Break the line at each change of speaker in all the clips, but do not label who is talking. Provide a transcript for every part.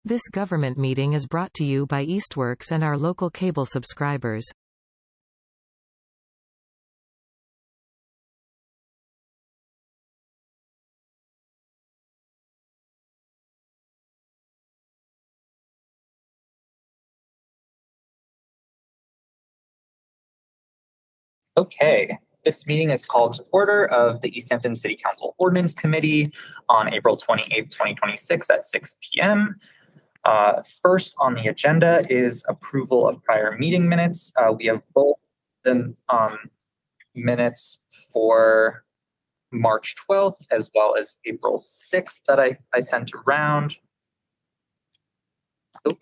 This government meeting is brought to you by Eastworks and our local cable subscribers.
Okay, this meeting is called to order of the Easthampton City Council Ordinance Committee on April 28th, 2026 at 6 p.m. First on the agenda is approval of prior meeting minutes. We have both the minutes for March 12th as well as April 6th that I sent around. Oh.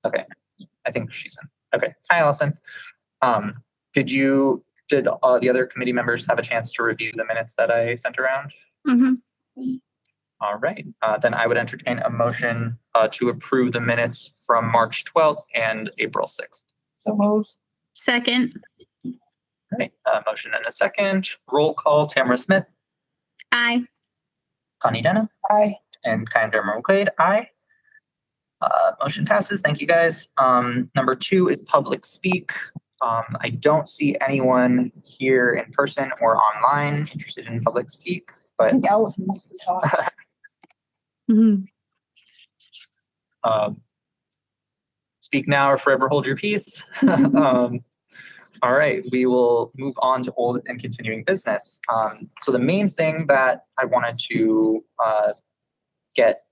Okay, I think she's in. Okay, hi Allison. Did the other committee members have a chance to review the minutes that I sent around?
Mm-hmm.
All right, then I would entertain a motion to approve the minutes from March 12th and April 6th.
So moved. Second.
All right, motion and a second. Roll call, Tamara Smith.
Aye.
Connie Denham.
Aye.
And Kyan Dermer-Quaid, aye. Motion passes. Thank you, guys. Number 2 is public speak. I don't see anyone here in person or online interested in public speak, but
I think Allison wants to talk. Mm-hmm.
Speak now or forever hold your peace. All right, we will move on to old and continuing business. So the main thing that I wanted to get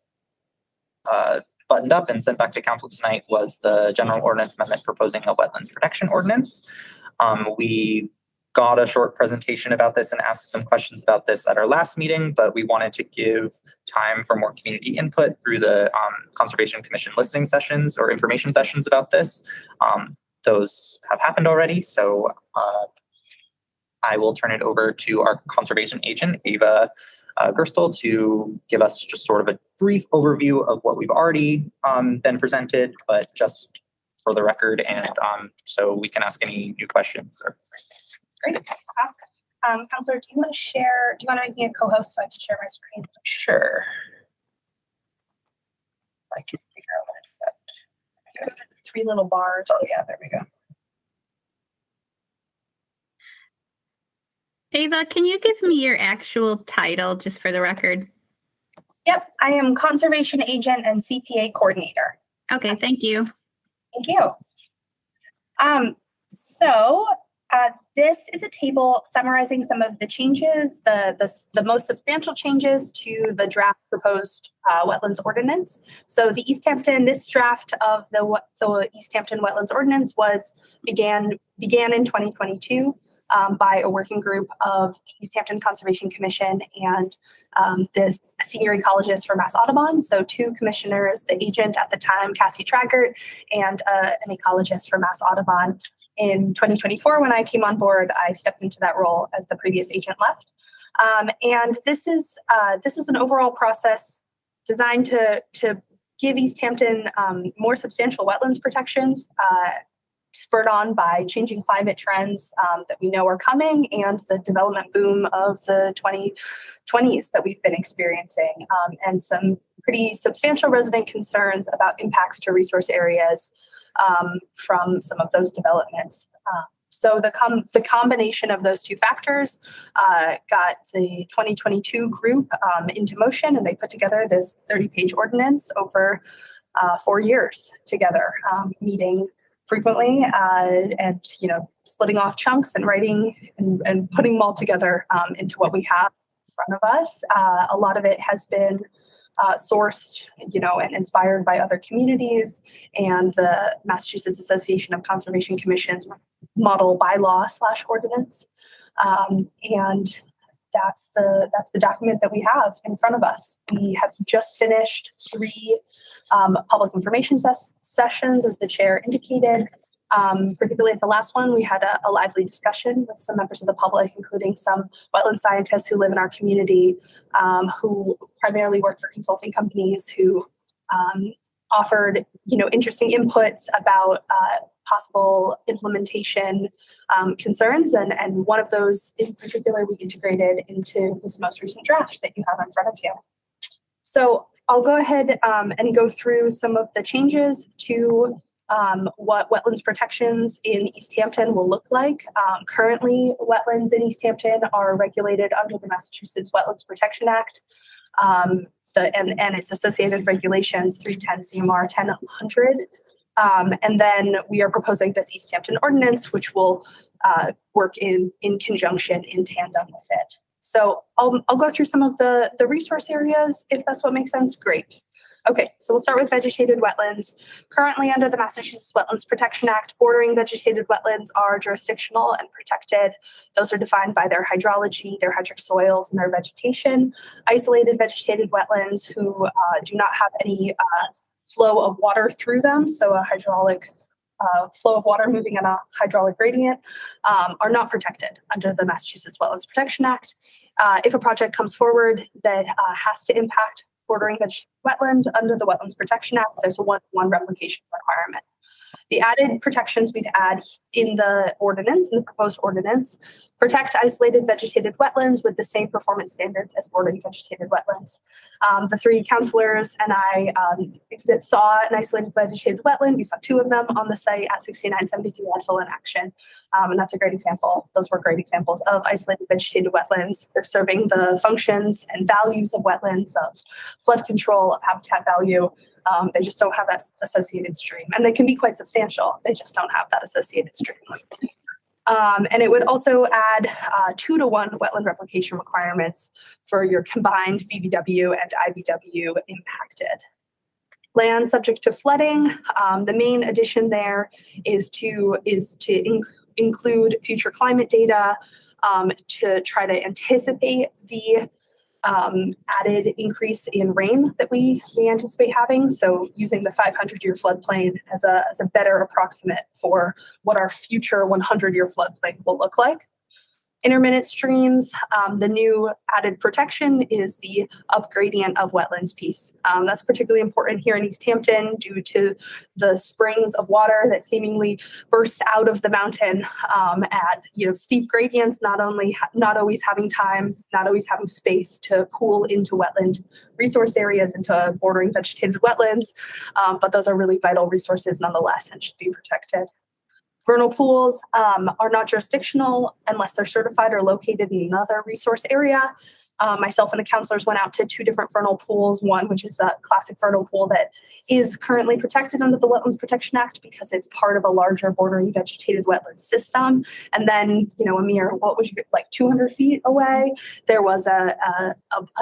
buttoned up and sent back to council tonight was the general ordinance amendment proposing a wetlands protection ordinance. We got a short presentation about this and asked some questions about this at our last meeting, but we wanted to give time for more community input through the Conservation Commission listening sessions or information sessions about this. Those have happened already, so I will turn it over to our conservation agent, Ava Gerstel, to give us just sort of a brief overview of what we've already been presented, but just for the record, and so we can ask any new questions.
Great, awesome. Counselor, do you want to make me a co-host so I can share my screen?
Sure. I can figure out how to do that.
3 little bars.
Oh yeah, there we go.
Ava, can you give me your actual title just for the record?
Yep, I am conservation agent and CPA coordinator.
Okay, thank you.
Thank you. This is a table summarizing some of the changes, the most substantial changes to the draft proposed wetlands ordinance. So this draft of the Easthampton wetlands ordinance began in 2022 by a working group of Easthampton Conservation Commission and this senior ecologist for Mass Audubon. So 2 commissioners, the agent at the time, Cassie Traggart, and an ecologist for Mass Audubon. In 2024, when I came on board, I stepped into that role as the previous agent left. And this is an overall process designed to give Easthampton more substantial wetlands protections, spurred on by changing climate trends that we know are coming and the development boom of the 2020s that we've been experiencing, and some pretty substantial resident concerns about impacts to resource areas from some of those developments. So the combination of those 2 factors got the 2022 group into motion, and they put together this 30-page ordinance over 4 years together, meeting frequently and splitting off chunks and writing and putting them all together into what we have in front of us. A lot of it has been sourced, and inspired by other communities and the Massachusetts Association of Conservation Commissions model bylaw / ordinance. And that's the document that we have in front of us. We have just finished 3 public information sessions, as the chair indicated. Particularly at the last one, we had a lively discussion with some members of the public, including some wetland scientists who live in our community, who primarily work for consulting companies, who offered, interesting inputs about possible implementation concerns. And one of those in particular we integrated into this most recent draft that you have in front of you. So I'll go ahead and go through some of the changes to what wetlands protections in Easthampton will look like. Currently, wetlands in Easthampton are regulated under the Massachusetts Wetlands Protection Act and its associated regulations 310 CMR 1000. And then we are proposing this Easthampton ordinance, which will work in conjunction, in tandem with it. So I'll go through some of the resource areas, if that's what makes sense. Great. Okay, so we'll start with vegetated wetlands. Currently under the Massachusetts Wetlands Protection Act, bordering vegetated wetlands are jurisdictional and protected. Those are defined by their hydrology, their hydric soils, and their vegetation. Isolated vegetated wetlands who do not have any flow of water through them, so a hydraulic flow of water moving in a hydraulic gradient, are not protected under the Massachusetts Wetlands Protection Act. If a project comes forward that has to impact bordering wetland under the Wetlands Protection Act, there's a one-to-one replication requirement. The added protections we'd add in the ordinance, in the proposed ordinance, protect isolated vegetated wetlands with the same performance standards as bordering vegetated wetlands. The three counselors and I saw an isolated vegetated wetland. We saw two of them on the site at 6972 Leadville in action. And that's a great example. Those were great examples of isolated vegetated wetlands. They're serving the functions and values of wetlands, of flood control, of habitat value. They just don't have that associated stream. And they can be quite substantial. They just don't have that associated stream. And it would also add 2-to-1 wetland replication requirements for your combined BVW and IBW impacted land subject to flooding. The main addition there is to include future climate data to try to anticipate the added increase in rain that we anticipate having. So using the 500-year floodplain as a better approximate for what our future 100-year floodplain will look like. Intermittent streams, the new added protection is the upgradient of wetlands piece. That's particularly important here in Easthampton due to the springs of water that seemingly burst out of the mountain at steep gradients, not always having time, not always having space to pool into wetland resource areas, into bordering vegetated wetlands, but those are really vital resources nonetheless and should be protected. Vernal pools are not jurisdictional unless they're certified or located in another resource area. Myself and the counselors went out to two different vernal pools, one which is a classic vernal pool that is currently protected under the Wetlands Protection Act because it's part of a larger bordering vegetated wetland system. And then, a mere, 200 feet away, there was a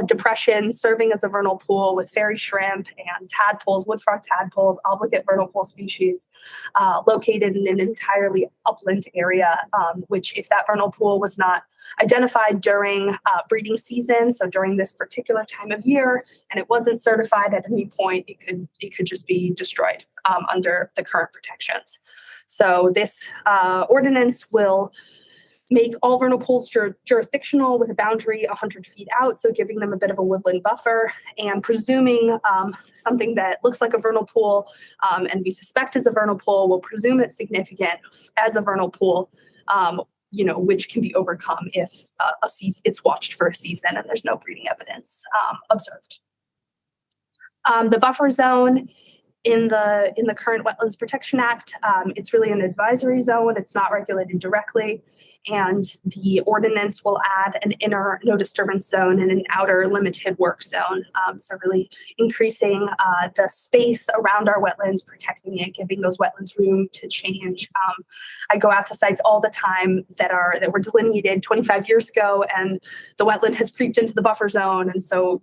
depression serving as a vernal pool with fairy shrimp and tadpoles, wood frog tadpoles, obligate vernal pool species, located in an entirely upland area, which if that vernal pool was not identified during breeding season, so during this particular time of year, and it wasn't certified at any point, it could just be destroyed under the current protections. So this ordinance will make all vernal pools jurisdictional with a boundary 100 feet out, so giving them a bit of a woodland buffer, and presuming something that looks like a vernal pool and we suspect is a vernal pool, we'll presume it's significant as a vernal pool, which can be overcome if it's watched for a season and there's no breeding evidence observed. The buffer zone in the current Wetlands Protection Act, it's really an advisory zone. It's not regulated directly. And the ordinance will add an inner no disturbance zone and an outer limited work zone. So really increasing the space around our wetlands, protecting it, giving those wetlands room to change. I go out to sites all the time that were delineated 25 years ago, and the wetland has creeped into the buffer zone. And so,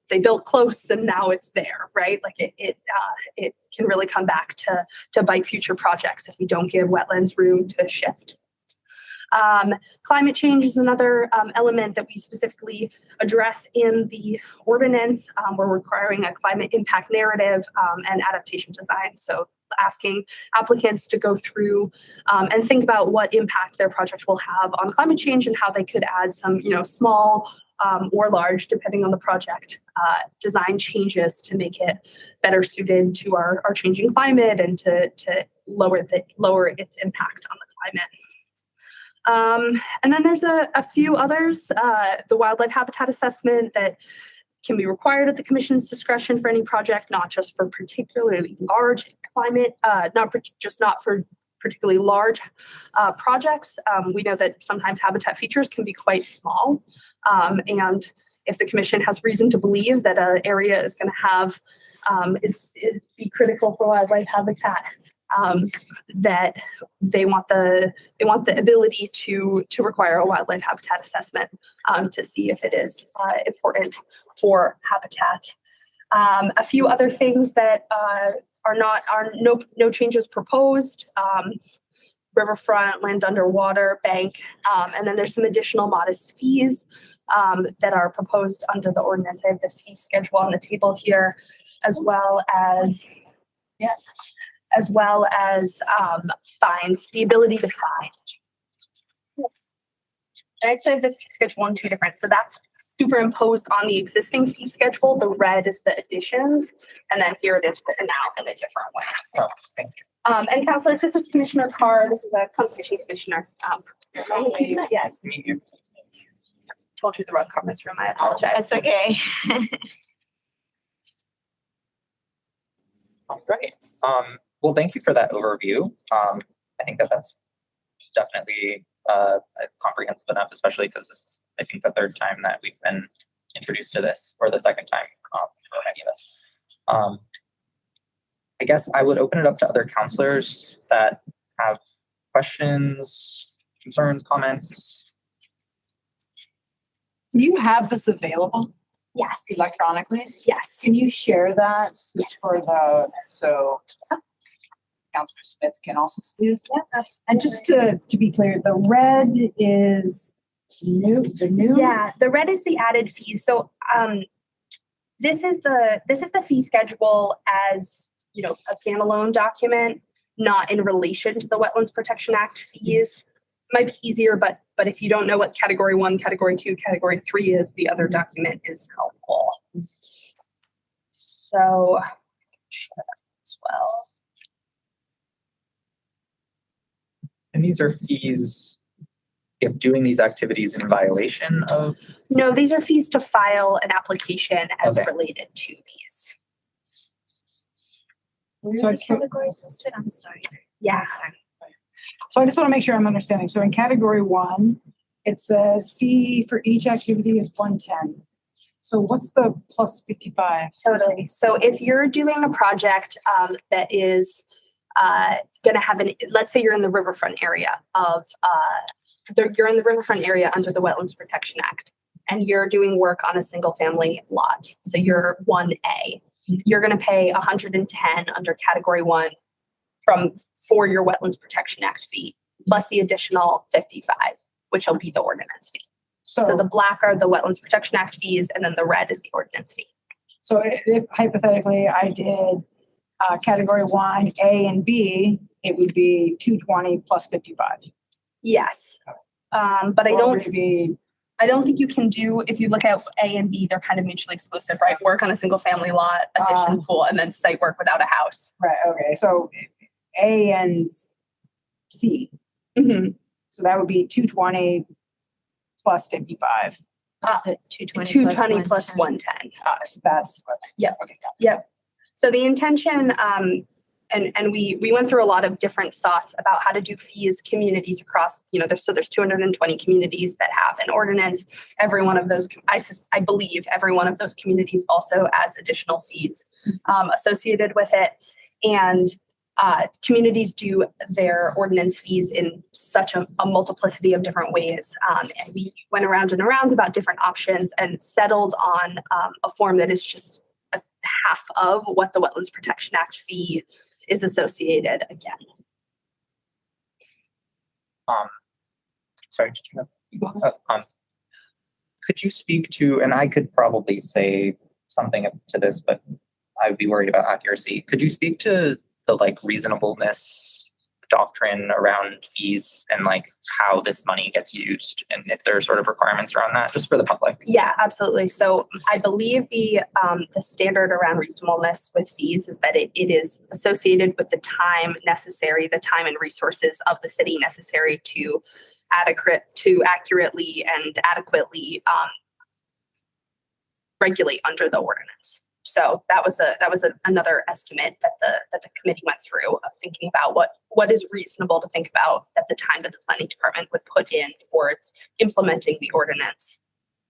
they built close and now it's there, right? Like it can really come back to bite future projects if we don't give wetlands room to shift. Climate change is another element that we specifically address in the ordinance. We're requiring a climate impact narrative and adaptation design. So asking applicants to go through and think about what impact their project will have on climate change and how they could add some, small or large, depending on the project, design changes to make it better suited to our changing climate and to lower its impact on the climate. And then there's a few others, the wildlife habitat assessment that can be required at the commission's discretion for any project, not just for particularly large climate, not for particularly large projects. We know that sometimes habitat features can be quite small. And if the commission has reason to believe that an area is going to have be critical for wildlife habitat, that they want the ability to require a wildlife habitat assessment to see if it is important for habitat. A few other things that are no changes proposed. Riverfront, land underwater, bank, and then there's some additional modest fees that are proposed under the ordinance. I have the fee schedule on the table here, as well as fines, the ability to fine. I actually have this fee schedule in two different, so that's superimposed on the existing fee schedule. The red is the additions, and then here it is written out in a different way.
Oh, thank you.
And councilors, this is Commissioner Carr. This is a conservation commissioner. Yes.
Meet you.
Told you the wrong comments room. I apologize.
That's okay.
All right. Well, thank you for that overview. I think that's definitely comprehensive enough, especially because this is, I think, the third time that we've been introduced to this, or the second time for many of us. I guess I would open it up to other counselors that have questions, concerns, comments.
Do you have this available
Yes.
electronically?
Yes.
Can you share that
Yes.
just for so Councilor Smith can also see it?
Yeah, absolutely.
And just to be clear, the red is the new?
Yeah, the red is the added fees. So this is the fee schedule as, you know, a standalone document, not in relation to the Wetlands Protection Act fees. Might be easier, but if you don't know what category 1, category 2, category 3 is, the other document is helpful. So as well.
And these are fees if doing these activities in violation of.
No, these are fees to file an application as
Okay.
related to these.
So,
Categories listed? I'm sorry. Yeah.
so I just want to make sure I'm understanding. So in category 1, it says fee for each activity is 110. So what's the plus 55?
Totally. So if you're doing a project that is going to have let's say you're in the riverfront area you're in the riverfront area under the Wetlands Protection Act, and you're doing work on a single family lot. So you're 1A. You're going to pay 110 under category 1 for your Wetlands Protection Act fee, plus the additional 55, which will be the ordinance fee. So the black are the Wetlands Protection Act fees, and then the red is the ordinance fee.
So if hypothetically I did category 1, A and B, it would be 220 plus 55.
Yes. But I
Or
don't
would it be,
I don't think you can do, if you look at A and B, they're kind of mutually exclusive, right? Work on a single family lot, addition pool, and then site work without a house.
right, okay, so A and C.
Mm-hmm.
So that would be 220 plus 55.
220 plus 110.
So that's what.
Yep.
Okay.
Yep. So the intention, and we went through a lot of different thoughts about how to do fees communities across, there's 220 communities that have an ordinance. Every one of those, I believe every one of those communities also adds additional fees associated with it. And communities do their ordinance fees in such a multiplicity of different ways. And we went around and around about different options and settled on a form that is just half of what the Wetlands Protection Act fee is associated again.
Sorry, did you have? Could you speak to, and I could probably say something to this, but I'd be worried about accuracy. Could you speak to the reasonableness doctrine around fees and how this money gets used, and if there are sort of requirements around that, just for the public?
Yeah, absolutely. So I believe the standard around reasonableness with fees is that it is associated with the time necessary, the time and resources of the city necessary to accurately and adequately regulate under the ordinance. So that was another estimate that the committee went through of thinking about what is reasonable to think about at the time that the planning department would put in towards implementing the ordinance.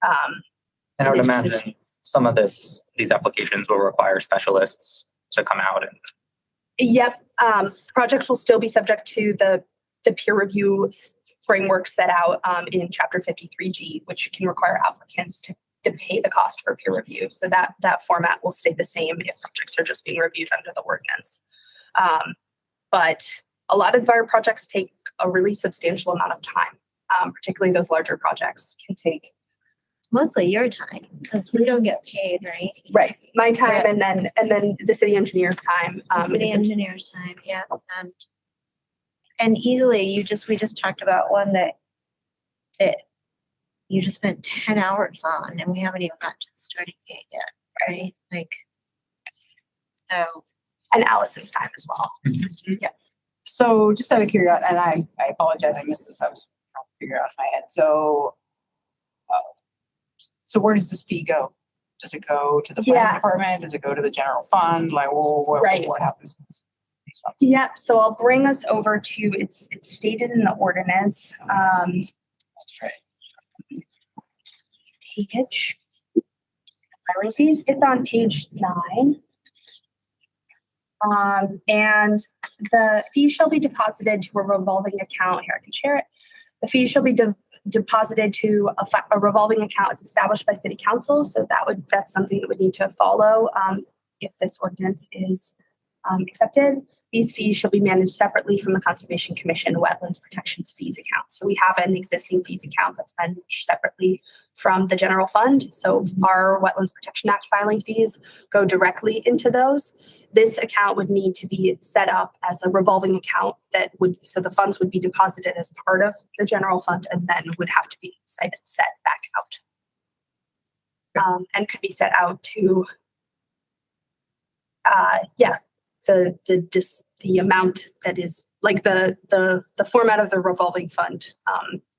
And I would imagine some of these applications will require specialists to come out and.
Yep, projects will still be subject to the peer review framework set out in Chapter 53G, which can require applicants to pay the cost for peer review. So that format will stay the same if projects are just being reviewed under the ordinance. But a lot of our projects take a really substantial amount of time, particularly those larger projects can take.
Mostly your time, because we don't get paid, right?
Right, my time and then the city engineer's time.
City engineer's time, yeah. And easily, we just talked about one that you just spent 10 hours on, and we haven't even got to the starting gate yet, right? Like, so.
And Alice's time as well.
Yeah. So just out of curiosity, and I apologize, I missed this. I was trying to figure it out in my head. So where does this fee go? Does it go to the planning department? Does it go to the general fund? Like, what happens with these funds?
Yeah, so I'll bring us over to, it's stated in the ordinance.
That's right.
Page. Filing fees, it's on page 9. And the fee shall be deposited to a revolving account. Here, I can share it. The fee shall be deposited to a revolving account as established by city council. So that's something that would need to follow if this ordinance is accepted. These fees shall be managed separately from the Conservation Commission Wetlands Protections Fees account. So we have an existing fees account that's managed separately from the general fund. So our Wetlands Protection Act filing fees go directly into those. This account would need to be set up as a revolving account so the funds would be deposited as part of the general fund and then would have to be set back out. And could be set out to, the amount that is like the format of the revolving fund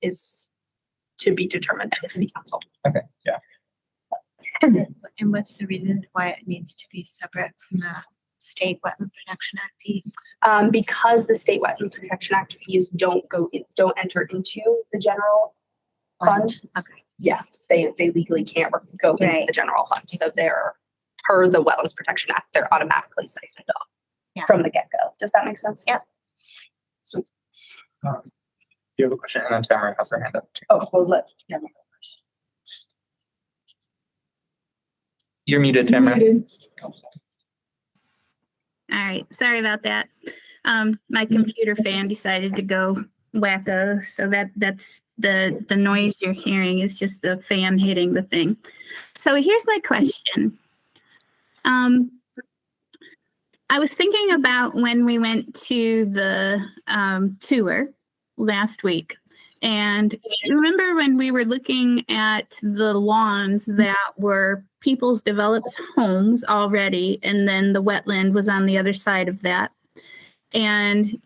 is to be determined by the city council.
Okay, yeah.
And what's the reason why it needs to be separate from the State Wetland Protection Act fees?
Because the State Wetland Protection Act fees don't enter into the general fund.
Okay.
Yeah, they legally can't go into the general fund. So they're, per the Wetlands Protection Act, they're automatically siphoned off from the get-go. Does that make sense?
Yeah.
So, you have a question, and then Tamara has her hand up too.
Oh, well, let's. Yeah.
You're muted, Tamara.
All right, sorry about that. My computer fan decided to go wacko, so that's the noise you're hearing is just the fan hitting the thing. So here's my question. I was thinking about when we went to the tour last week. And remember when we were looking at the lawns that were people's developed homes already, and then the wetland was on the other side of that. And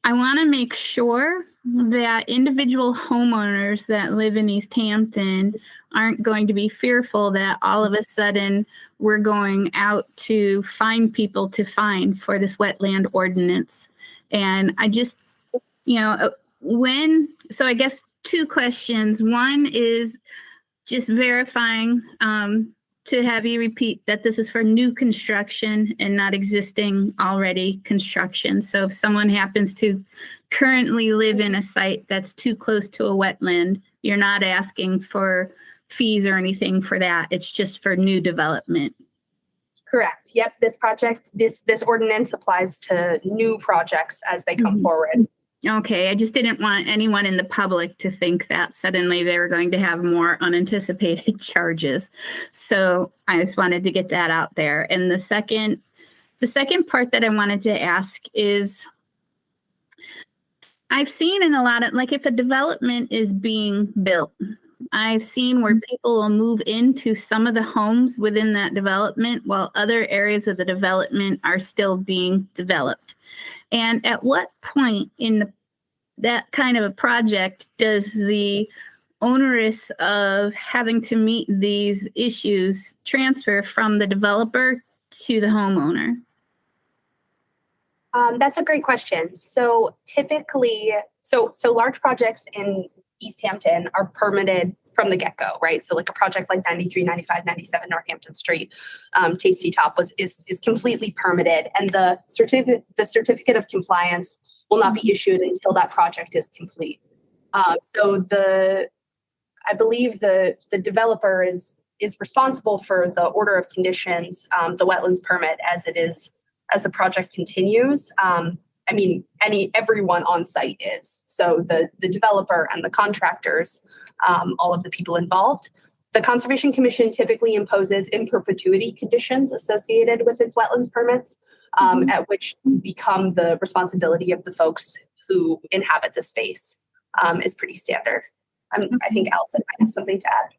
I want to make sure that individual homeowners that live in Easthampton aren't going to be fearful that all of a sudden we're going out to find people to find for this wetland ordinance. And I just, so I guess 2 questions. One is just verifying to have you repeat that this is for new construction and not existing already construction. So if someone happens to currently live in a site that's too close to a wetland, you're not asking for fees or anything for that. It's just for new development.
Correct. Yep. This project, this ordinance applies to new projects as they come forward.
Okay, I just didn't want anyone in the public to think that suddenly they were going to have more unanticipated charges. So I just wanted to get that out there. And the second part that I wanted to ask is, I've seen in a lot of, like if a development is being built, I've seen where people will move into some of the homes within that development while other areas of the development are still being developed. And at what point in that kind of a project does the onerous of having to meet these issues transfer from the developer to the homeowner?
That's a great question. So typically, so large projects in Easthampton are permitted from the get-go, right? So like a project like 93, 95, 97 Northampton Street, Tasty Top is completely permitted, and the certificate of compliance will not be issued until that project is complete. So I believe the developer is responsible for the order of conditions, the wetlands permit as the project continues. I mean, everyone on site is. So the developer and the contractors, all of the people involved. The Conservation Commission typically imposes in perpetuity conditions associated with its wetlands permits, at which become the responsibility of the folks who inhabit the space, is pretty standard. I think Allison might have something to add.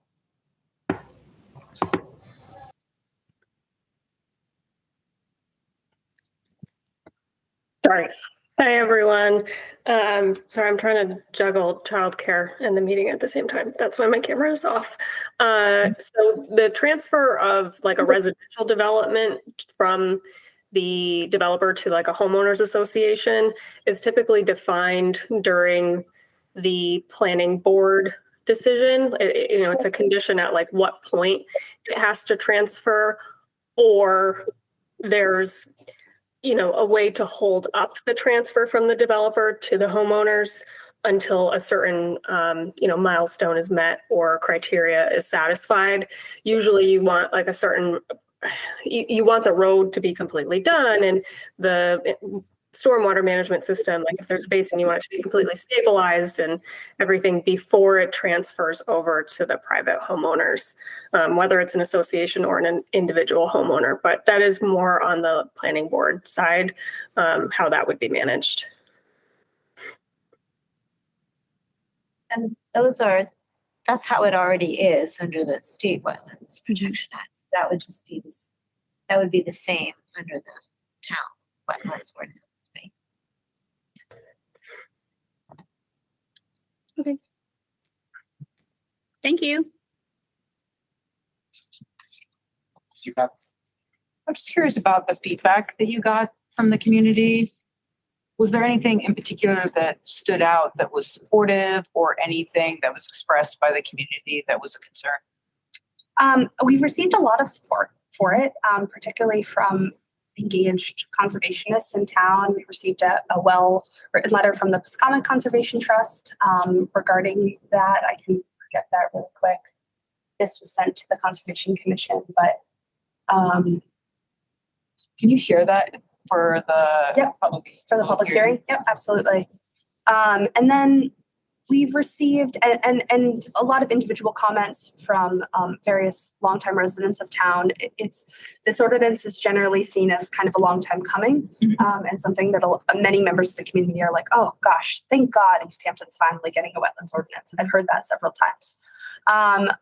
Sorry. Hi, everyone. Sorry, I'm trying to juggle childcare and the meeting at the same time. That's why my camera is off. So the transfer of like a residential development from the developer to like a homeowners association is typically defined during the planning board decision. It's a condition at like what point it has to transfer, or there's a way to hold up the transfer from the developer to the homeowners until a certain, milestone is met or criteria is satisfied. Usually you want like you want the road to be completely done, and the stormwater management system, like if there's a basin, you want it to be completely stabilized and everything before it transfers over to the private homeowners, whether it's an association or an individual homeowner. But that is more on the planning board side, how that would be managed.
And that's how it already is under the State Wetlands Protection Act. That would just be that would be the same under the town wetlands ordinance.
Okay. Thank you.
I'm just curious about the feedback that you got from the community. Was there anything in particular that stood out that was supportive, or anything that was expressed by the community that was a concern?
We've received a lot of support for it, particularly from engaged conservationists in town. We received a well-written letter from the Piscataway Conservation Trust regarding that. I can get that really quick. This was sent to the Conservation Commission, but
can you share that for the
public hearing? Yep, absolutely. And then we've received and a lot of individual comments from various longtime residents of town. This ordinance is generally seen as kind of a long time coming, and something that many members of the community are like, oh gosh, thank God Easthampton's finally getting a wetlands ordinance. I've heard that several times. A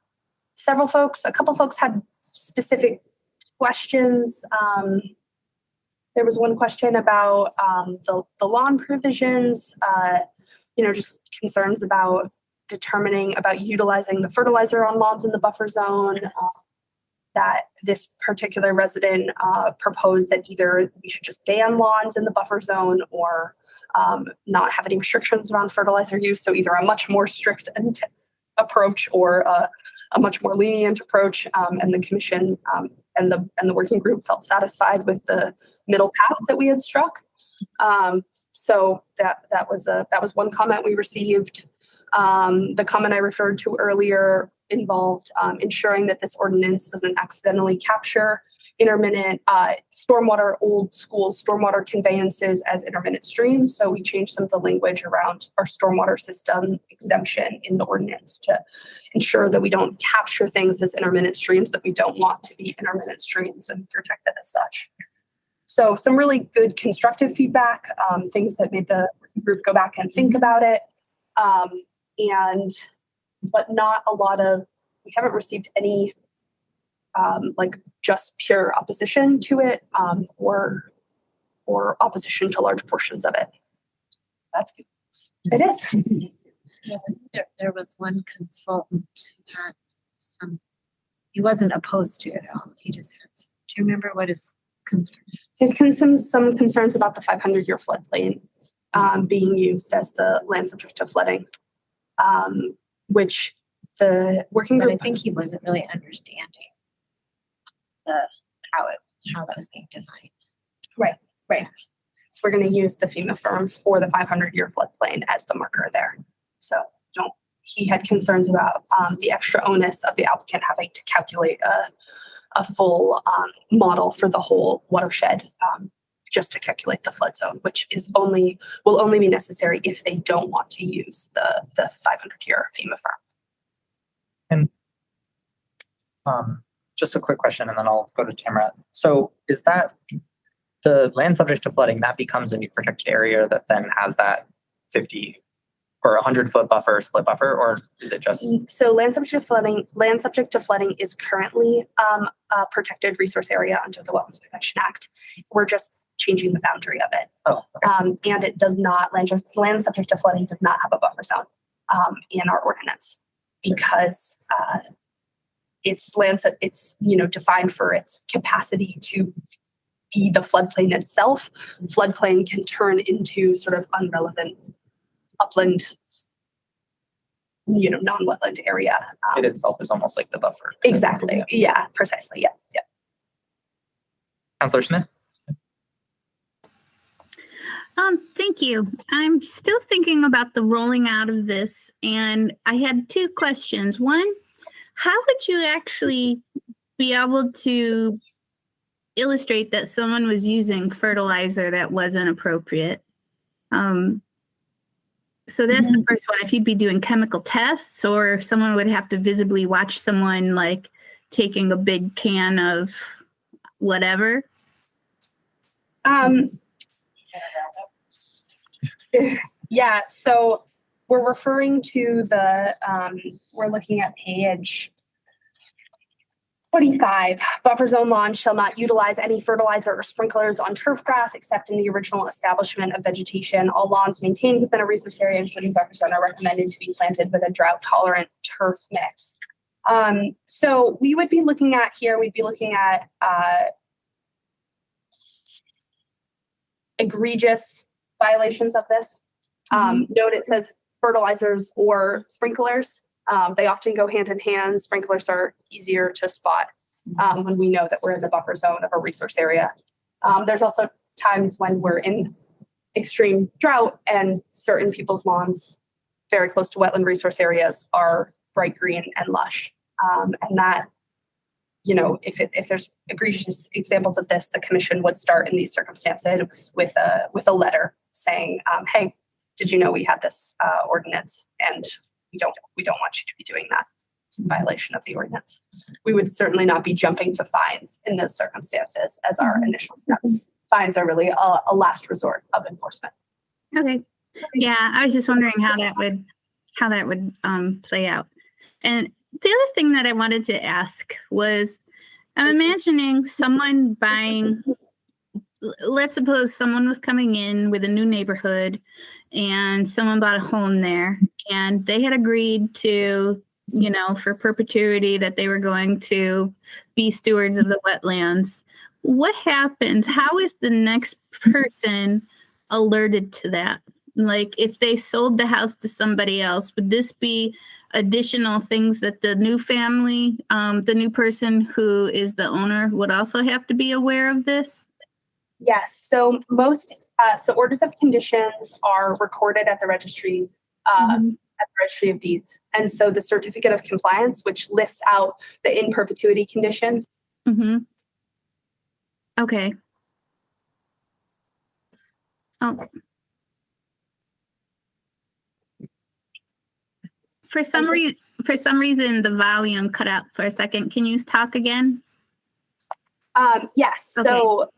couple folks had specific questions. There was one question about the lawn provisions, just concerns about utilizing the fertilizer on lawns in the buffer zone. That this particular resident proposed that either we should just ban lawns in the buffer zone or not have any restrictions around fertilizer use. So either a much more strict approach or a much more lenient approach. And the commission and the working group felt satisfied with the middle path that we had struck. So that was one comment we received. The comment I referred to earlier involved ensuring that this ordinance doesn't accidentally capture intermittent old school stormwater conveyances as intermittent streams. So we changed some of the language around our stormwater system exemption in the ordinance to ensure that we don't capture things as intermittent streams that we don't want to be intermittent streams and protect it as such. So some really good constructive feedback, things that made the group go back and think about it. But not a lot we haven't received any just pure opposition to it, or opposition to large portions of it.
That's good.
It is.
Yeah, there was one consultant who had he wasn't opposed to it at all. He just had, do you remember what his concern?
Some concerns about the 500-year floodplain being used as the land subject to flooding, which the working
But I
group.
think he wasn't really understanding how that was being defined.
Right. So we're going to use the FEMA firms for the 500-year floodplain as the marker there. So he had concerns about the extra onus of the applicant having to calculate a full model for the whole watershed just to calculate the flood zone, which will only be necessary if they don't want to use the 500-year FEMA firm.
And just a quick question, and then I'll go to Tamara. So is that the land subject to flooding, that becomes a new protected area that then has that 50 or 100-foot buffer, split buffer, or is it just?
So land subject to flooding is currently a protected resource area under the Wetlands Protection Act. We're just changing the boundary of it.
Oh, okay.
And it does not, land subject to flooding does not have a buffer zone in our ordinance because it's defined for its capacity to be the floodplain itself. Floodplain can turn into sort of unrelevant upland, non-wetland area.
It itself is almost like the buffer.
Exactly. Yeah, precisely. Yeah.
Councilor Smith?
Thank you. I'm still thinking about the rolling out of this, and I had two questions. One, how would you actually be able to illustrate that someone was using fertilizer that wasn't appropriate? So that's the first one. If you'd be doing chemical tests, or if someone would have to visibly watch someone like taking a big can of whatever.
Yeah, so we're referring to we're looking at page 45. Buffer zone lawns shall not utilize any fertilizer or sprinklers on turf grass except in the original establishment of vegetation. All lawns maintained within a resource area, including buffer zone, are recommended to be planted with a drought-tolerant turf mix. So we'd be looking at egregious violations of this. Note it says fertilizers or sprinklers. They often go hand in hand. Sprinklers are easier to spot when we know that we're in the buffer zone of a resource area. There's also times when we're in extreme drought and certain people's lawns very close to wetland resource areas are bright green and lush. And that, if there's egregious examples of this, the commission would start in these circumstances with a letter saying, hey, did you know we had this ordinance, and we don't want you to be doing that. It's a violation of the ordinance. We would certainly not be jumping to fines in those circumstances as our initial step. Fines are really a last resort of enforcement.
Okay. Yeah, I was just wondering how that would play out. And the other thing that I wanted to ask was, I'm imagining someone buying, let's suppose someone was coming in with a new neighborhood and someone bought a home there, and they had agreed to, for perpetuity, that they were going to be stewards of the wetlands. What happens? How is the next person alerted to that? Like, if they sold the house to somebody else, would this be additional things that the new family, the new person who is the owner, would also have to be aware of this?
Yes. So orders of conditions are recorded at the registry, of deeds. And so the certificate of compliance, which lists out the in perpetuity conditions.
Mm-hmm. Okay. Oh. For some reason, the volume cut out for a second. Can you talk again?
Yes.
Okay.
So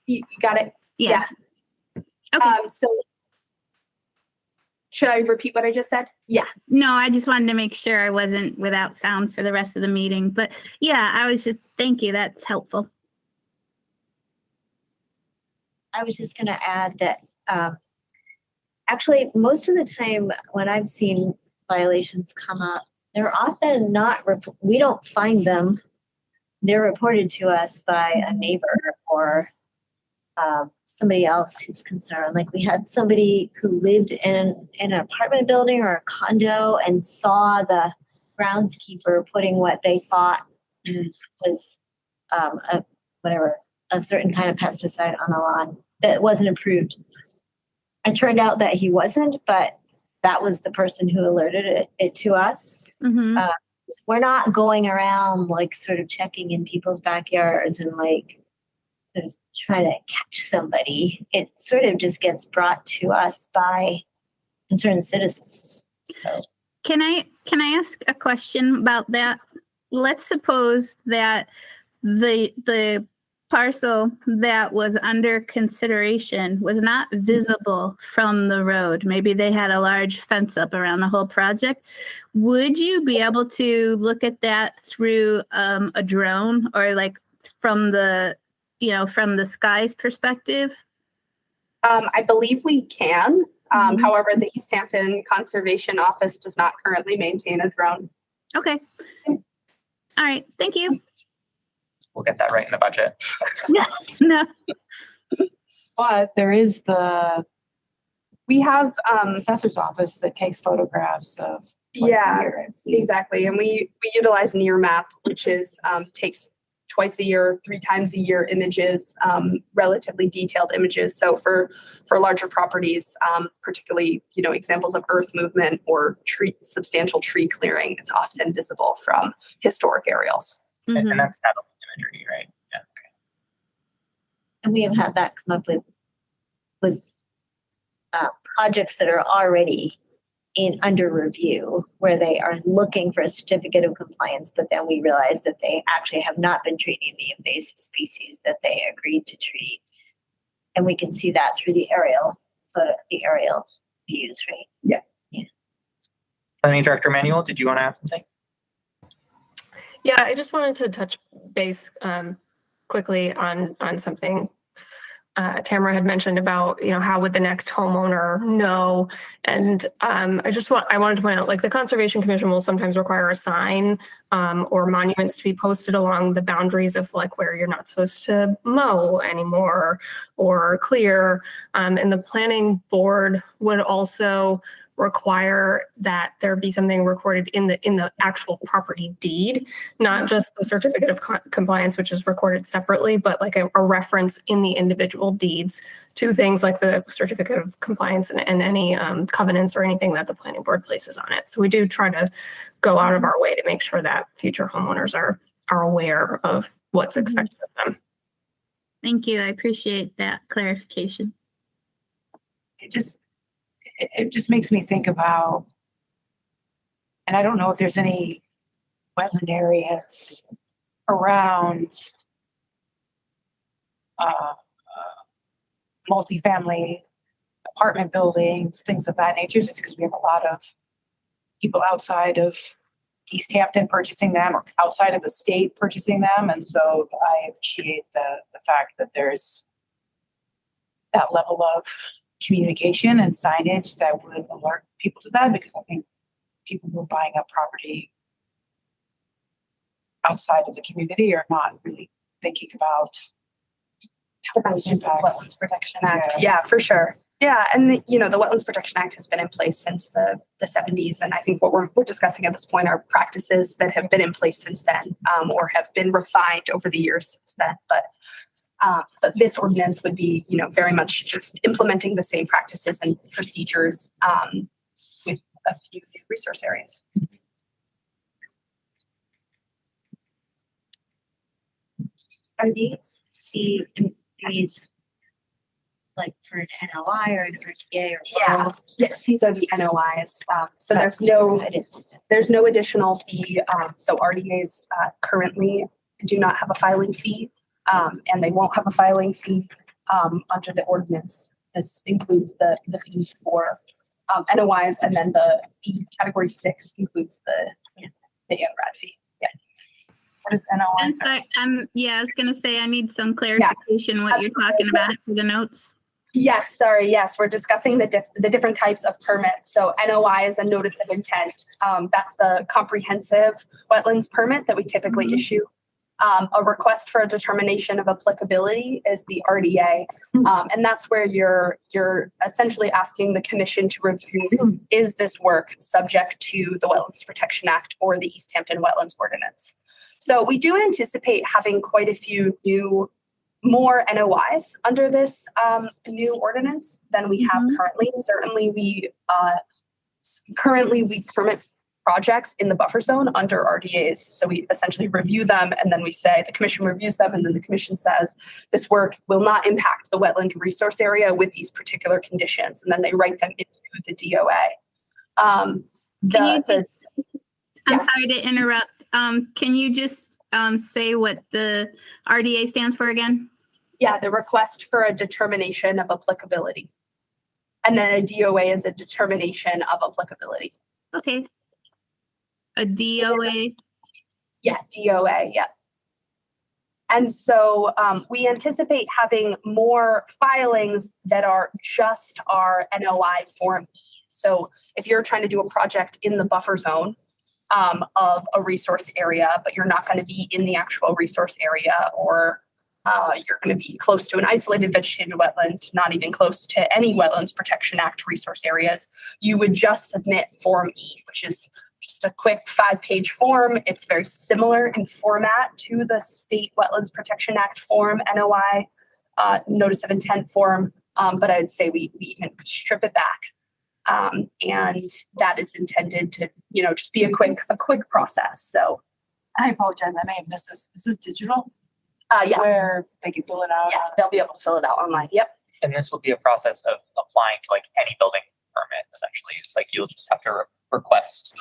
you got it.
Yeah. Okay.
So should I repeat what I just said? Yeah.
No, I just wanted to make sure I wasn't without sound for the rest of the meeting. But yeah, thank you. That's helpful.
I was just going to add that actually most of the time when I've seen violations come up, they're often not, we don't find them. They're reported to us by a neighbor or somebody else who's concerned. Like we had somebody who lived in an apartment building or a condo and saw the groundskeeper putting what they thought was a certain kind of pesticide on the lawn that wasn't approved. It turned out that he wasn't, but that was the person who alerted it to us. We're not going around like sort of checking in people's backyards and like sort of trying to catch somebody. It sort of just gets brought to us by concerned citizens. So.
Can I ask a question about that? Let's suppose that the parcel that was under consideration was not visible from the road. Maybe they had a large fence up around the whole project. Would you be able to look at that through a drone or like from the sky's perspective?
I believe we can. However, the Easthampton Conservation Office does not currently maintain a drone.
Okay. All right. Thank you.
We'll get that right in the budget.
No.
But there is
We have,
assessor's office that takes photographs of twice a
yeah,
year, I believe.
exactly. And we utilize NearMap, which is takes twice a year, 3 times a year images, relatively detailed images. So for larger properties, particularly, examples of earth movement or substantial tree clearing, it's often visible from historic aerials.
And that's satellite imagery, right? Yeah. Okay.
And we have had that come up with projects that are already under review, where they are looking for a certificate of compliance, but then we realize that they actually have not been treating the invasive species that they agreed to treat. And we can see that through the aerial views, right?
Yeah. Planning Director Manuel, did you want to add something?
Yeah, I just wanted to touch base quickly on something Tamara had mentioned about, how would the next homeowner know? And I wanted to point out, like the Conservation Commission will sometimes require a sign or monuments to be posted along the boundaries of like where you're not supposed to mow anymore or clear. And the planning board would also require that there be something recorded in the actual property deed, not just the certificate of compliance, which is recorded separately, but like a reference in the individual deeds to things like the certificate of compliance and any covenants or anything that the planning board places on it. So we do try to go out of our way to make sure that future homeowners are aware of what's expected of them.
Thank you. I appreciate that clarification.
It just makes me think about, and I don't know if there's any wetland areas around multifamily apartment buildings, things of that nature, just because we have a lot of people outside of Easthampton purchasing them or outside of the state purchasing them. And so I appreciate the fact that there's that level of communication and signage that would alert people to that, because I think people who are buying up property outside of the community are not really thinking about
The Massachusetts Wetlands Protection Act. Yeah, for sure. Yeah, and the Wetlands Protection Act has been in place since the 70s, and I think what we're discussing at this point are practices that have been in place since then, or have been refined over the years since then. But this ordinance would be, very much just implementing the same practices and procedures with a few new resource areas.
Are these like for an NOI or an RTA or
Yeah, these are the NOIs. So there's no additional fee. So RDAs currently do not have a filing fee. And they won't have a filing fee under the ordinance. This includes the fees for NOIs, and then the fee category 6 includes the ANRAD fee. Yeah.
what is NOI?
I was going to say I need some clarification what you're talking about for the notes.
Yes, sorry. Yes, we're discussing the different types of permits. So NOI is a notice of intent. That's the comprehensive wetlands permit that we typically issue. A request for a determination of applicability is the RDA, and that's where you're essentially asking the commission to review, is this work subject to the Wetlands Protection Act or the Easthampton Wetlands Ordinance? So we do anticipate having quite a few more NOIs under this new ordinance than we have currently. Certainly, we permit projects in the buffer zone under RDAs. So we essentially review them, and then we say the commission reviews them, and then the commission says this work will not impact the wetland resource area with these particular conditions, and then they write them into the DOA.
I'm sorry to interrupt. Can you just say what the RDA stands for again?
Yeah, the request for a determination of applicability. And then a DOA is a determination of applicability.
Okay. A DOA?
Yeah, DOA, yeah. And so we anticipate having more filings that are just our NOI Form E. So if you're trying to do a project in the buffer zone of a resource area, but you're not going to be in the actual resource area, or you're going to be close to an isolated vegetated wetland, not even close to any Wetlands Protection Act resource areas, you would just submit Form E, which is just a quick 5-page form. It's very similar in format to the State Wetlands Protection Act form, NOI, Notice of Intent form, but I'd say we even strip it back. And that is intended to, just be a quick process. So
I apologize, I may have missed this. This is digital?
Yeah.
Where they can fill it out?
Yeah, they'll be able to fill it out online. Yep.
And this will be a process of applying to like any building permit, essentially. It's like you'll just have to request.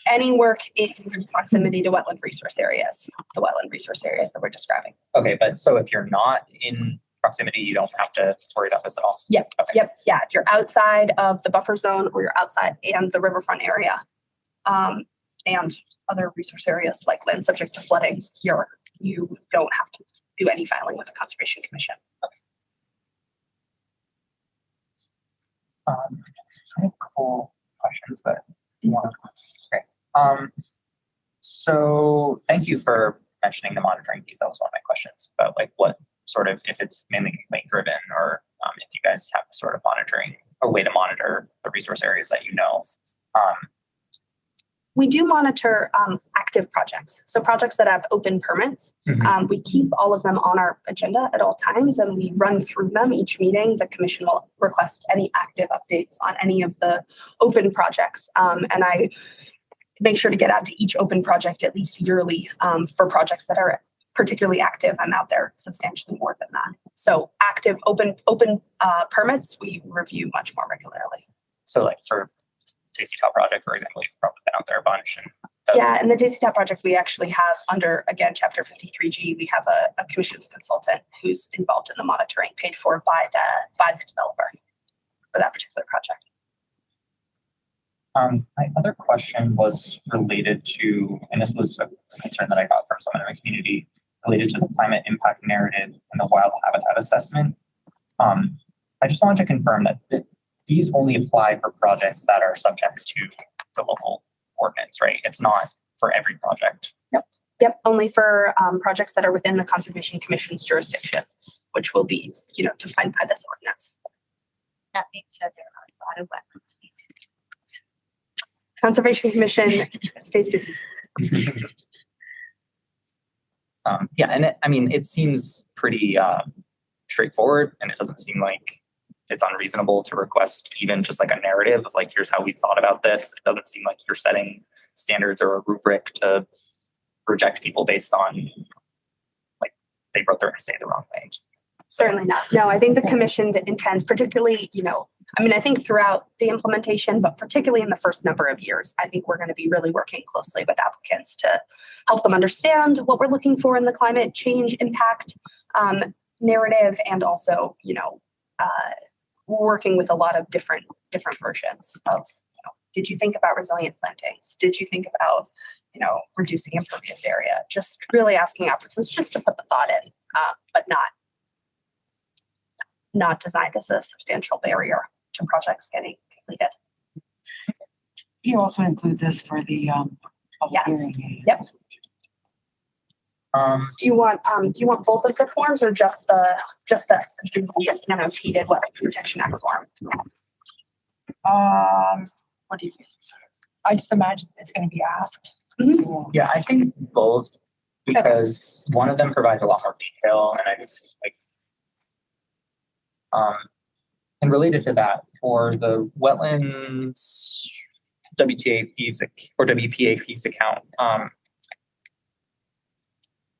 Any work in proximity to wetland resource areas, the wetland resource areas that we're describing.
Okay, but so if you're not in proximity, you don't have to worry about this at all?
Yep.
Okay.
Yep. Yeah. If you're outside of the buffer zone, or you're outside and the riverfront area, and other resource areas like land subject to flooding, you don't have to do any filing with the Conservation Commission.
I have a couple questions that you want to. Okay. So thank you for mentioning the monitoring piece. That was one of my questions about like what sort of, if it's mainly complaint driven, or if you guys have sort of monitoring, a way to monitor the resource areas that you know.
We do monitor active projects. So projects that have open permits, we keep all of them on our agenda at all times, and we run through them each meeting. The commission will request any active updates on any of the open projects. And I make sure to get out to each open project at least yearly for projects that are particularly active. I'm out there substantially more than that. So active open permits, we review much more regularly.
So like for Tasty Top project, for example, you've probably been out there a bunch. And
yeah, and the Tasty Top project, we actually have under, again, Chapter 53G, we have a commissions consultant who's involved in the monitoring, paid for by the developer for that particular project.
My other question was related to, and this was a concern that I got from someone in the community, related to the climate impact narrative and the wild habitat assessment. I just wanted to confirm that these only apply for projects that are subject to the local ordinance, right? It's not for every project.
Yep, only for projects that are within the Conservation Commission's jurisdiction, which will be, defined by this ordinance.
That being said, there are a lot of wetland species.
Conservation Commission stays busy.
Yeah, and it seems pretty straightforward, and it doesn't seem like it's unreasonable to request even just like a narrative of like, here's how we thought about this. It doesn't seem like you're setting standards or a rubric to reject people based on like they wrote their essay the wrong way.
Certainly not. No, I think the commission intends, particularly, I think throughout the implementation, but particularly in the first number of years, I think we're going to be really working closely with applicants to help them understand what we're looking for in the climate change impact narrative, and also, working with a lot of different versions of, did you think about resilient plantings? Did you think about, reducing impervious area? Just really asking applicants just to put the thought in, but not not designed as a substantial barrier to projects getting completed.
You also include this for the public
Yes.
hearing.
Yep. Do you want both of the forms or just the annotated Wetland Protection Act form?
What do you think? I just imagine it's going to be asked.
Yeah, I think both, because one of them provides a lot more detail, and I just like, and related to that, for the wetlands WTA fees or WPA fees account,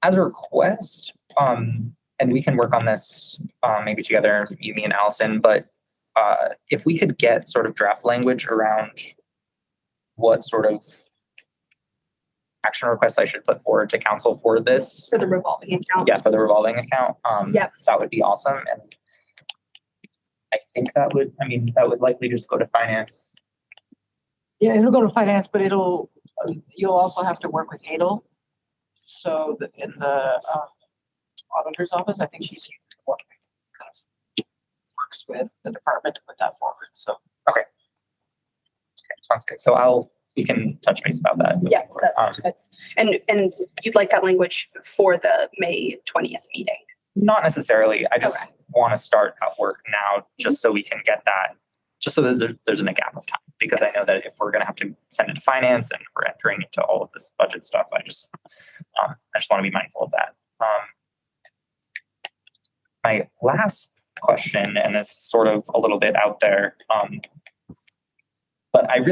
as a request, and we can work on this maybe together, you, me, and Allison, but if we could get sort of draft language around what sort of action requests I should put forward to council for this.
For the revolving account?
Yeah, for the revolving account.
Yep.
That would be awesome. And I think that would likely just go to finance.
Yeah, it'll go to finance, but you'll also have to work with Adel. So in the auditor's office, I think she's what kind of works with the department to put that forward. So
Okay, sounds good. So we can touch base about that.
Yeah, that sounds good. And you'd like that language for the May 20th meeting?
Not necessarily. I just
Okay.
want to start that work now, just so we can get that, just so that there's a gap of time. Because I know that if we're going to have to send it to finance and we're entering into all of this budget stuff, I just want to be mindful of that. My last question, and this is sort of a little bit out there, but I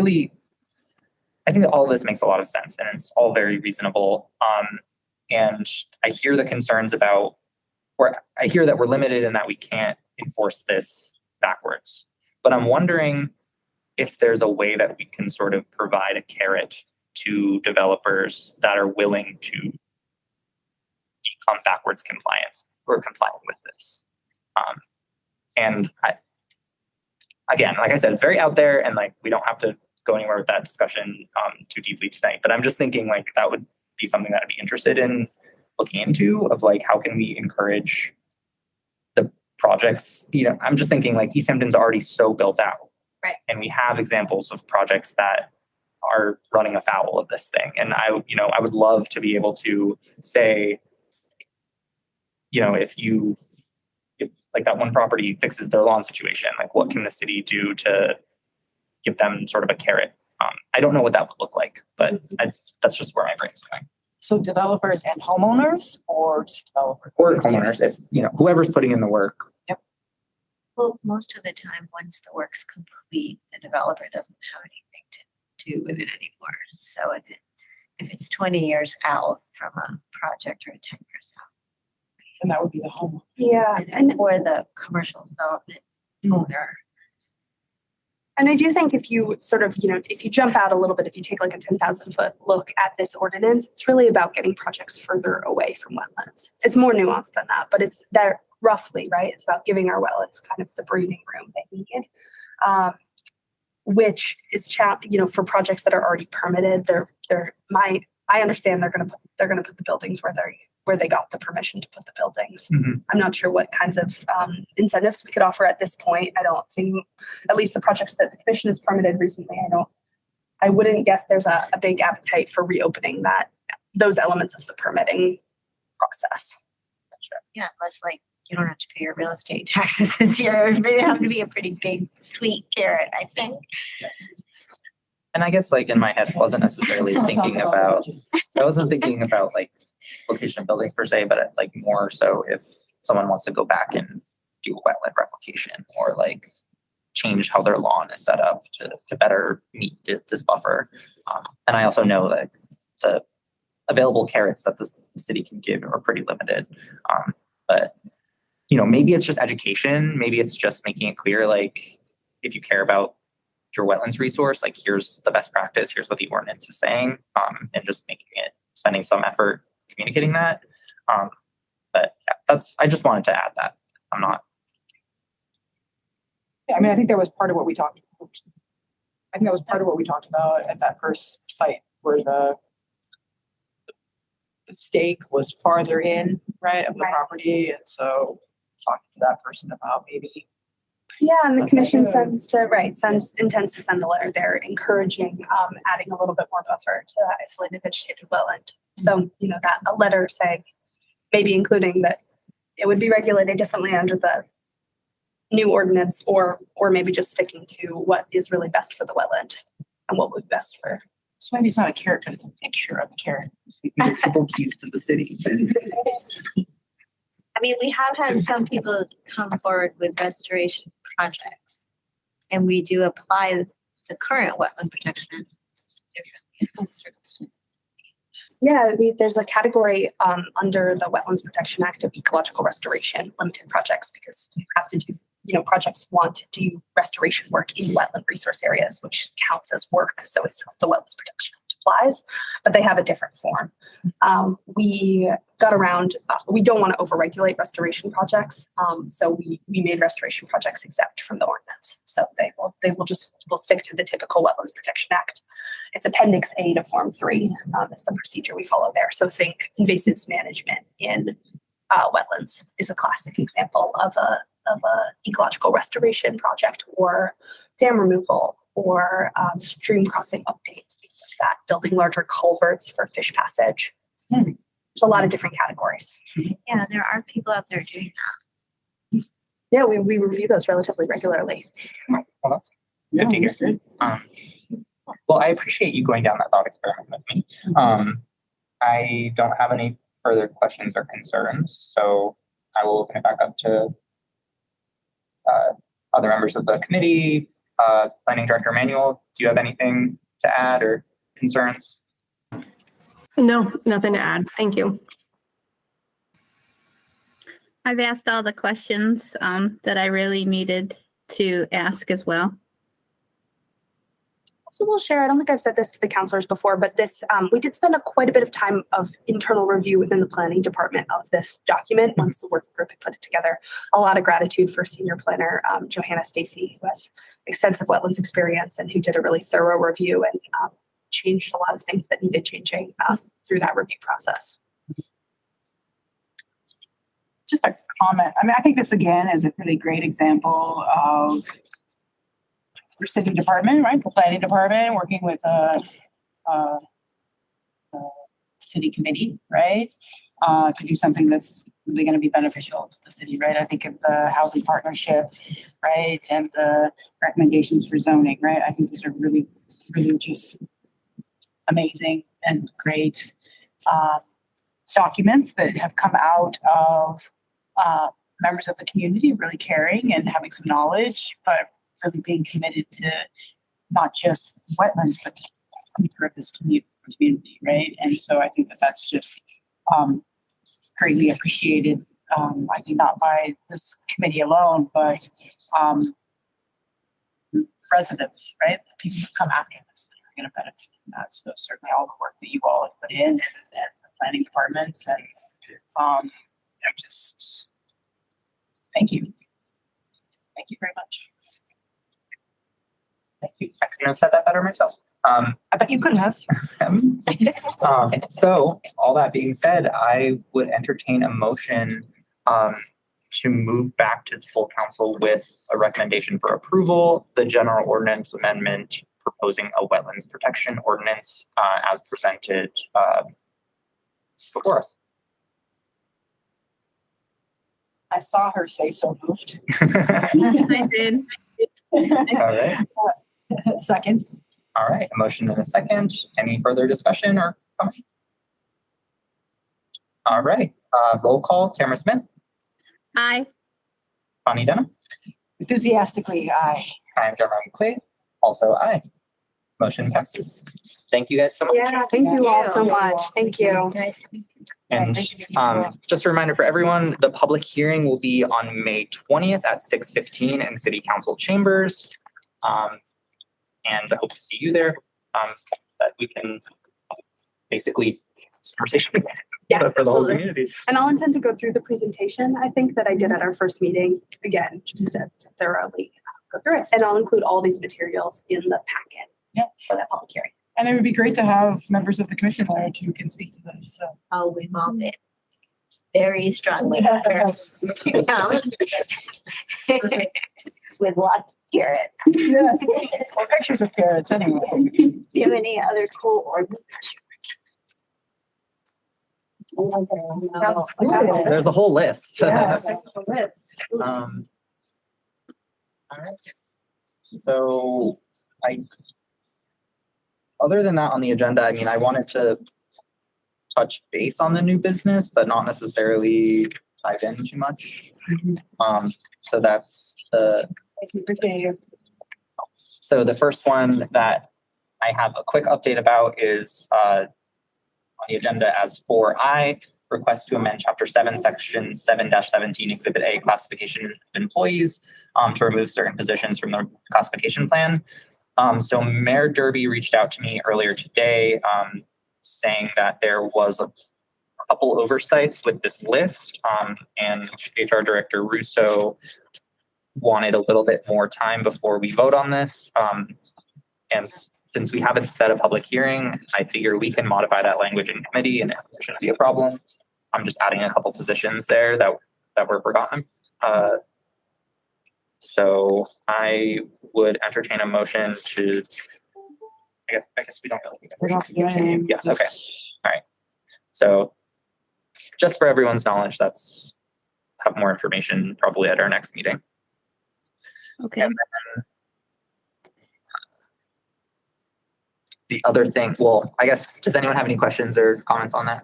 think that all of this makes a lot of sense and it's all very reasonable. And I hear the concerns about, or I hear that we're limited and that we can't enforce this backwards. But I'm wondering if there's a way that we can sort of provide a carrot to developers that are willing to become backwards compliant with this. And again, like I said, it's very out there and like, we don't have to go anywhere with that discussion too deeply tonight, but I'm just thinking like that would be something that I'd be interested in looking into, of like, how can we encourage the projects? You know, I'm just thinking like Easthampton's already so built out.
Right. And
we have examples of projects that are running afoul of this thing. And I would love to be able to say, if like that one property fixes their lawn situation, like what can the city do to give them sort of a carrot? I don't know what that would look like, but that's just where my brain's going.
So developers and homeowners, or just developers?
Or homeowners, if, whoever's putting in the work.
Well, most of the time, once the work's complete, the developer doesn't have anything to do with it anymore. So if it's 20 years out from a project or 10 years out.
And that would be the homeowner.
Yeah.
Or the commercial development owner.
And I do think if you sort of, if you jump out a little bit, if you take like a 10,000-foot look at this ordinance, it's really about getting projects further away from wetlands. It's more nuanced than that, but it's there roughly, right? It's about giving our wetlands kind of the breathing room they need, which is, for projects that are already permitted. I understand they're going to put the buildings where they got the permission to put the buildings.
Mm-hmm.
I'm not sure what kinds of incentives we could offer at this point. I don't think, at least the projects that the commission has permitted recently, I wouldn't guess there's a big appetite for reopening those elements of the permitting process.
Yeah, unless you don't have to pay your real estate taxes this year. It would have to be a pretty big, sweet carrot, I think.
And I guess in my head, I wasn't necessarily thinking about like location of buildings per se, but more so if someone wants to go back and do a wetland replication or change how their lawn is set up to better meet this buffer. And I also know that the available carrots that the city can give are pretty limited. But maybe it's just education. Maybe it's just making it clear, if you care about your wetlands resource, here's the best practice, here's what the ordinance is saying, and just spending some effort communicating that. But yeah, I just wanted to add that. I'm not.
Yeah, I think that was part of what we talked about. I think that was part of what we talked about at that first site where the stake was farther in, right, of the property. And so talking to that person about maybe.
Yeah, and the
Okay.
commission intends to send a letter there encouraging adding a little bit more buffer to the isolated vegetated wetland. So, that a letter saying, maybe including that it would be regulated differently under the new ordinance, or maybe just sticking to what is really best for the wetland and what would be best for.
So maybe it's not a carrot, but it's a picture of a carrot.
Couple keys to the city.
I mean, we have had some people come forward with restoration projects, and we do apply the current wetland protection Act differently in those circumstances.
Yeah, there's a category under the Wetlands Protection Act of ecological restoration limited projects, because you have to do, projects want to do restoration work in wetland resource areas, which counts as work. So it's the Wetlands Protection Act applies, but they have a different form. We got around, we don't want to overregulate restoration projects. So we made restoration projects exempt from the ordinance. So we'll stick to the typical Wetlands Protection Act. It's Appendix A to Form 3 is the procedure we follow there. So think invasives management in wetlands is a classic example of a ecological restoration project, or dam removal, or stream crossing updates, things like that, building larger culverts for fish passage. There's a lot of different categories.
Yeah, there are people out there doing that.
Yeah, we review those relatively regularly.
Well, that's good to hear. Well, I appreciate you going down that thought experiment with me. I don't have any further questions or concerns, so I will open it back up to other members of the committee. Planning Director Manuel, do you have anything to add or concerns?
No, nothing to add. Thank you.
I've asked all the questions that I really needed to ask as well.
So we'll share, I don't think I've said this to the counselors before, but this, we did spend quite a bit of time of internal review within the planning department of this document once the working group had put it together. A lot of gratitude for senior planner Johanna Stacy, who has extensive wetlands experience and who did a really thorough review and changed a lot of things that needed changing through that review process.
Just a comment. I mean, I think this again is a really great example of your city department, right? The planning department working with a city committee, right? To do something that's really going to be beneficial to the city, right? I think of the housing partnership, right? And the recommendations for zoning, right? I think these are really, really just amazing and great documents that have come out of members of the community really caring and having some knowledge, but really being committed to not just wetlands, but the future of this community, right? And so I think that that's just greatly appreciated. I think not by this committee alone, but residents, right? The people who come after this that are going to benefit from that. So certainly all the work that you all have put in and the planning department, and just thank you. Thank you very much.
Thank you. I couldn't have said that better myself.
I bet you could have.
So all that being said, I would entertain a motion to move back to the full council with a recommendation for approval, the general ordinance amendment proposing a wetlands protection ordinance as presented before us.
I saw her say so moved.
I did.
All right.
Second.
All right. A motion and a second. Any further discussion or comment? All right. Roll call. Tamara Smith.
Aye.
Bonnie Denham.
Enthusiastically, aye.
I'm Jeremiah McQuaid. Also aye. Motion passes. Thank you guys so much.
Yeah, thank you all so much. Thank you.
Nice.
And just a reminder for everyone, the public hearing will be on May 20th at 6:15 in City Council chambers. And I hope to see you there, that we can basically conversation
Yes,
for the whole
absolutely.
community.
And I'll intend to go through the presentation, I think, that I did at our first meeting, again, just to thoroughly go through it. And I'll include all these materials in the packet for that public hearing.
And it would be great to have members of the commission there who can speak to this. So.
Oh, we've all been. very strongly encouraged to come. With lots of carrot.
Yes. Or pictures of carrots anyway.
Do you have any other cool ordinance?
There's a whole list.
Yeah.
All right. So other than that on the agenda, I mean, I wanted to touch base on the new business, but not necessarily dive in too much. So that's so the first one that I have a quick update about is on the agenda as 4I, request to amend Chapter 7, Section 7-17, Exhibit A, classification of employees to remove certain positions from the classification plan. So Mayor Derby reached out to me earlier today saying that there was a couple oversights with this list, and HR Director Russo wanted a little bit more time before we vote on this. And since we haven't set a public hearing, I figure we can modify that language in committee and it shouldn't be a problem. I'm just adding a couple positions there that were forgotten. So I would entertain a motion to, I guess we don't really. Yeah, okay. All right. So just for everyone's knowledge, have more information probably at our next meeting.
Okay.
And then the other thing, well, I guess, does anyone have any questions or comments on that?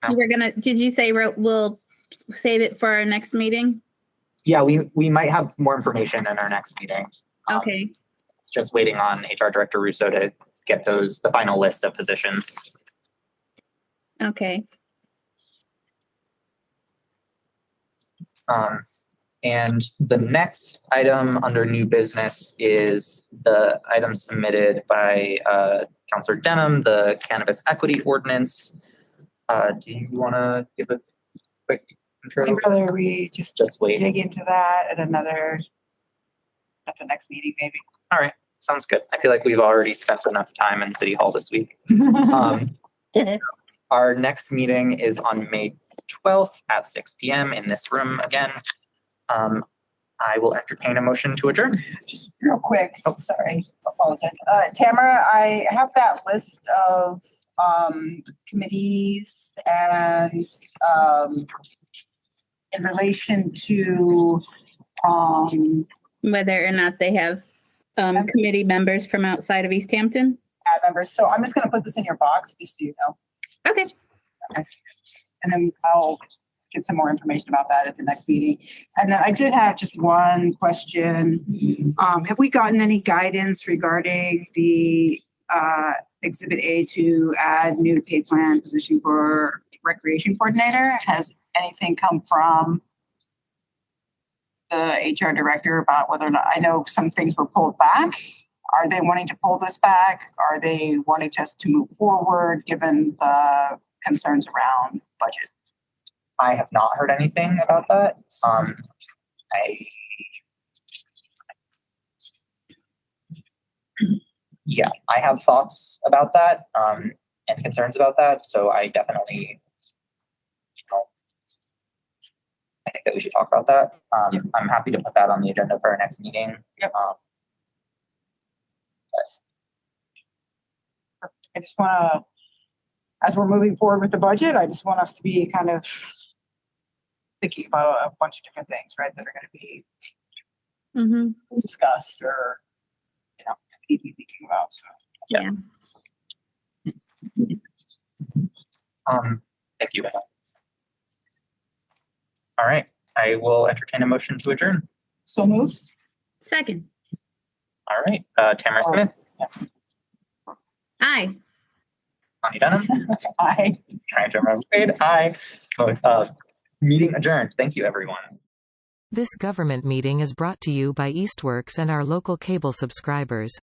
No.
Did you say we'll save it for our next meeting?
Yeah, we might have more information in our next meeting.
Okay.
Just waiting on HR Director Russo to get the final list of positions.
Okay.
And the next item under new business is the item submitted by Councilor Denham, the Cannabis Equity Ordinance. Do you want to give a quick intro?
I'd rather we just
wait.
dig into that at the next meeting, maybe.
All right, sounds good. I feel like we've already spent enough time in City Hall this week. So our next meeting is on May 12th at 6 p.m. in this room again. I will entertain a motion to adjourn.
Just real quick. Oh, sorry. Apologize. Tamara, I have that list of committees and in relation to
Whether or not they have committee members from outside of Easthampton?
members. So I'm just going to put this in your box just so you know.
Okay.
And then I'll get some more information about that at the next meeting. And then I did have just one question. Have we gotten any guidance regarding the Exhibit A to add new pay plan position for recreation coordinator? Has anything come from the HR director about whether or not, I know some things were pulled back. Are they wanting to pull this back? Are they wanting us to move forward given the concerns around budget?
I have not heard anything about that. Yeah, I have thoughts about that and concerns about that. So I definitely, I think that we should talk about that. I'm happy to put that on the agenda for our next meeting.
Yep. I just want to, as we're moving forward with the budget, I just want us to be kind of thinking about a bunch of different things, right, that are going to be discussed or, need to be thinking about. So.
Yeah.
Thank you. All right, I will entertain a motion to adjourn.
So moved.
Second.
All right, Tamara Smith.
Aye.
Connie Denham.
Aye.
Aye. Meeting adjourned. Thank you, everyone.
This government meeting is brought to you by Eastworks and our local cable subscribers.